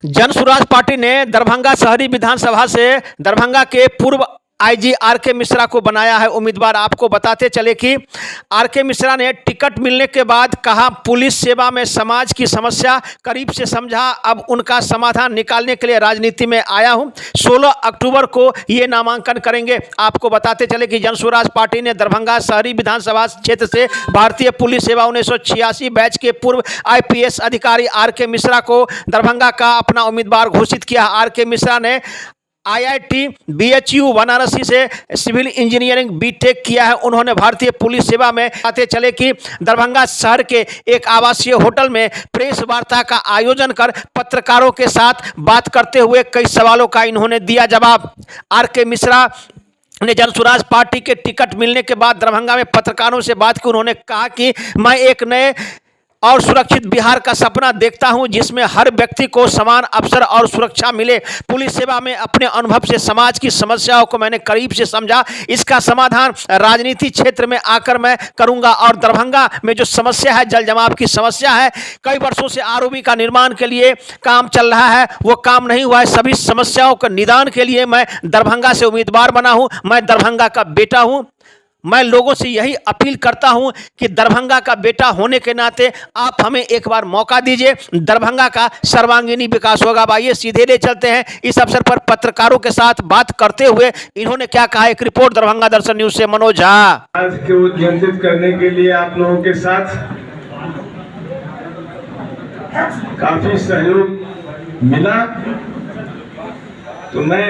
जन स्वराज पार्टी ने दरभंगा शहरी विधानसभा से दरभंगा के पूर्व आईजी आर.के. मिश्रा को बनाया है उम्मीदवार। आपको बताते चले कि आर.के. मिश्रा ने टिकट मिलने के बाद कहा, पुलिस सेवा में समाज की समस्या करीब से समझा, अब उनका समाधान निकालने के लिए राजनीति में आया हूं। 16 अक्टूबर को ये नामांकन करेंगे। आपको बताते चले कि जन स्वराज पार्टी ने दरभंगा शहरी विधानसभा क्षेत्र से भारतीय पुलिस सेवा 1986 बैच के पूर्व IPS अधिकारी आर.के. मिश्रा को दरभंगा का अपना उम्मीदवार घोषित किया। आर.के. मिश्रा ने IIT BHU वाराणसी से सिविल इंजीनियरिंग B.Tech किया है। उन्होंने भारतीय पुलिस सेवा में आते चले कि दरभंगा शहर के एक आवासीय होटल में प्रेस वार्ता का आयोजन कर पत्रकारों के साथ बात करते हुए कई सवालों का इन्होंने दिया जवाब। आर.के. मिश्रा ने जन स्वराज पार्टी के टिकट मिलने के बाद दरभंगा में पत्रकारों से बात की। उन्होंने कहा कि मैं एक नए और सुरक्षित बिहार का सपना देखता हूं, जिसमें हर व्यक्ति को समान अवसर और सुरक्षा मिले। पुलिस सेवा में अपने अनुभव से समाज की समस्याओं को मैंने करीब से समझा। इसका समाधान राजनीति क्षेत्र में आकर मैं करूंगा। और दरभंगा में जो समस्या है, जल जमाव की समस्या है, कई वर्षों से ROB का निर्माण के लिए काम चल रहा है, वो काम नहीं हुआ है। सभी समस्याओं का निदान के लिए मैं दरभंगा से उम्मीदवार बना हूं। मैं दरभंगा का बेटा हूं। मैं लोगों से यही अपील करता हूं कि दरभंगा का बेटा होने के नाते आप हमें एक बार मौका दीजिए, दरभंगा का सर्वांगीण विकास होगा। आइए सीधे ले चलते हैं। इस अवसर पर पत्रकारों के साथ बात करते हुए इन्होंने क्या कहा, एक रिपोर्ट दरभंगा दर्शन न्यूज से मनोज झा। आज को नियंत्रित करने के लिए आप लोगों के साथ काफी सहयोग मिला। तो मैं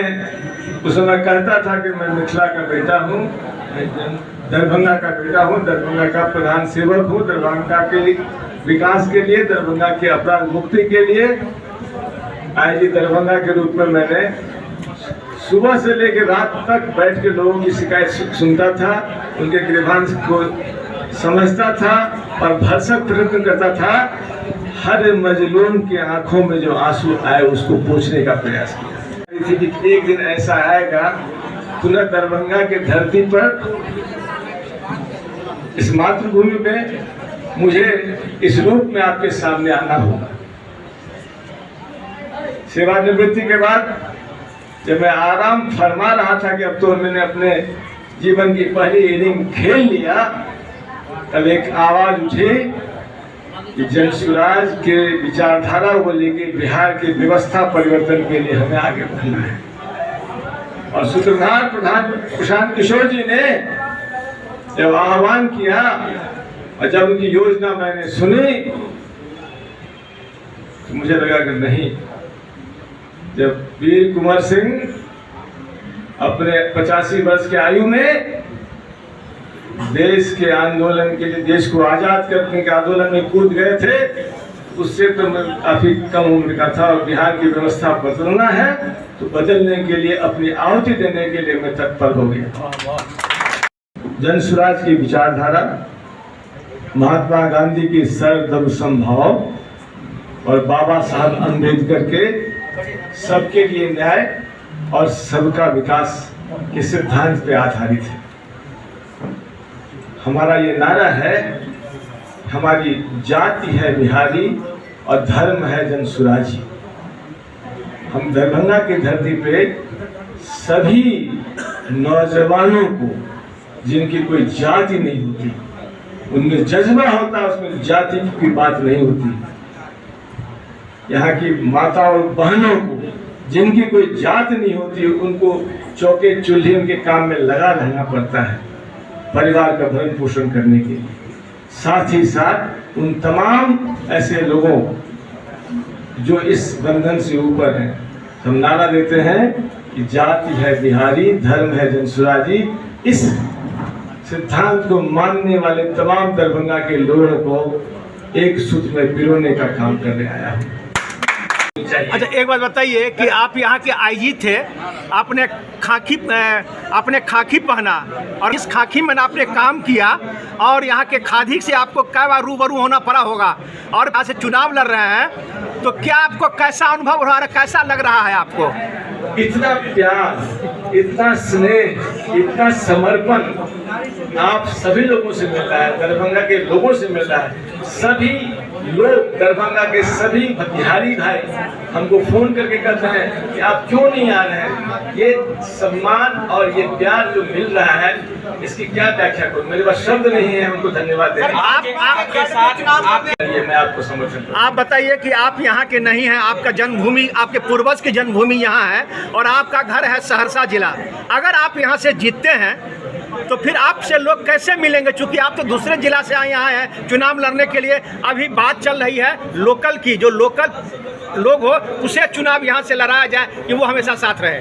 उस समय कहता था कि मैं मिथिला का बेटा हूँ, दरभंगा का बेटा हूँ, दरभंगा का प्रधान सेवक हूँ। दरभंगा के विकास के लिए, दरभंगा के अपराध मुक्ति के लिए आईजी दरभंगा के रूप में मैंने सुबह से लेकर रात तक बैठ के लोगों की शिकायत सुनता था, उनके ग्रीवांस को समझता था और भरसक प्रयत्न करता था। हर मजलूम के आंखों में जो आंसू आए उसको पोंछने का प्रयास किया। एक दिन ऐसा आएगा पुनः दरभंगा के धरती पर, इस मातृभूमि में मुझे इस रूप में आपके सामने आना होगा। सेवानिवृत्ति के बाद जब मैं आराम फरमा रहा था कि अब तो मैंने अपने जीवन की पहली इनिंग खेल लिया, तब एक आवाज उठी कि जन स्वराज के विचारधारा को लेकर बिहार की व्यवस्था परिवर्तन के लिए हमें आगे बढ़ना है। और सूत्रधार प्रधान प्रशांत किशोर जी ने जब आह्वान किया और जब उनकी योजना मैंने सुनी तो मुझे लगा कि नहीं, जब वीर कुंवर सिंह अपने 85 वर्ष की आयु में देश के आंदोलन के लिए, देश को आजाद करने के आंदोलन में कूद गए थे, उससे तो मैं काफी कम उम्र का था। और बिहार की व्यवस्था बदलना है तो बदलने के लिए, अपनी आहुति देने के लिए मैं तत्पर हो गया। जन स्वराज की विचारधारा, महात्मा गांधी की सर्वधर्म समभाव और बाबा साहब अम्बेडकर के सबके लिए न्याय और सबका विकास के सिद्धांत पे आधारित है। हमारा ये नारा है, हमारी जाति है बिहारी और धर्म है जन स्वराजी। हम दरभंगा की धरती पे सभी नौजवानों को, जिनकी कोई जाति नहीं होती, उनमें जज्बा होता है, उसमें जाति की बात नहीं होती। यहाँ की माता और बहनों को, जिनकी कोई जाति नहीं होती, उनको चौके चूल्हे उनके काम में लगा रहना पड़ता है परिवार का भरण पोषण करने के लिए। साथ ही साथ उन तमाम ऐसे लोगों जो इस बंधन से ऊपर हैं, हम नारा देते हैं कि जाति है बिहारी, धर्म है जन स्वराजी। इस सिद्धांत को मानने वाले तमाम दरभंगा के लोगों को एक सूत्र में पिरोने का काम करने आया हूँ। अच्छा, एक बात बताइए कि आप यहाँ के आईजी थे, आपने खाकी पहना और इस खाकी में आपने काम किया और यहाँ के खादी से आपको कई बार रूबरू होना पड़ा होगा और यहाँ से चुनाव लड़ रहे हैं, तो क्या आपको कैसा अनुभव हो रहा है, कैसा लग रहा है आपको? इतना प्यार, इतना स्नेह, इतना समर्पण आप सभी लोगों से मिल रहा है, दरभंगा के लोगों से मिल रहा है। सभी लोग दरभंगा के सभी बिहारी भाई हमको फोन करके कहते हैं कि आप क्यों नहीं आ रहे हैं। ये सम्मान और ये प्यार जो मिल रहा है, इसकी क्या व्याख्या करूं, मेरे पास शब्द नहीं है उनको धन्यवाद देने आपके साथ ये मैं आपको समर्थन करूं। आप बताइए कि आप यहाँ के नहीं हैं, आपका जन्मभूमि, आपके पूर्वज की जन्मभूमि यहाँ है और आपका घर है सहरसा जिला। अगर आप यहाँ से जीतते हैं तो फिर आपसे लोग कैसे मिलेंगे, चूंकि आप तो दूसरे जिला से आए यहाँ हैं चुनाव लड़ने के लिए। अभी बात चल रही है लोकल की, जो लोकल लोग हो उसे चुनाव यहाँ से लड़ाया जाए कि वो हमेशा साथ रहे।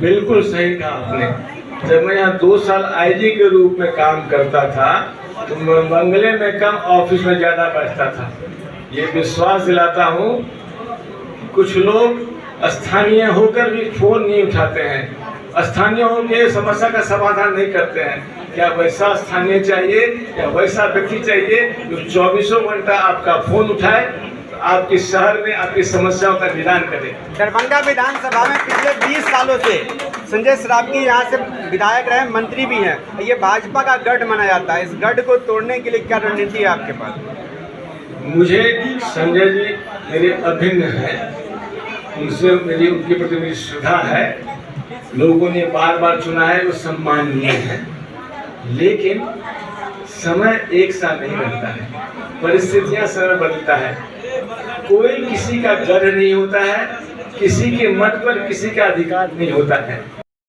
बिल्कुल सही कहा आपने। जब मैं यहाँ 2 साल आईजी के रूप में काम करता था तो मैं बंगले में कम ऑफिस में ज़्यादा बैठता था। ये विश्वास दिलाता हूँ, कुछ लोग स्थानीय होकर भी फोन नहीं उठाते हैं, स्थानीय होकर समस्या का समाधान नहीं करते हैं। क्या वैसा स्थानीय चाहिए या वैसा व्यक्ति चाहिए जो 24 घंटा आपका फोन उठाए, आपके शहर में आपकी समस्याओं का निदान करे। दरभंगा विधानसभा में पिछले 20 सालों से संजय सरावगी यहाँ से विधायक रहे, मंत्री भी हैं। ये भाजपा का गढ़ माना जाता है, इस गढ़ को तोड़ने के लिए क्या रणनीति है आपके पास? मुझे संजय जी मेरे अभिन्न हैं, उनसे उनके प्रति मेरी श्रद्धा है। लोगों ने बार बार चुना है, वो सम्माननीय है, लेकिन समय एक सा नहीं रहता है, परिस्थितियां समय बदलता है। कोई किसी का गढ़ नहीं होता है, किसी के मत पर किसी का अधिकार नहीं होता है।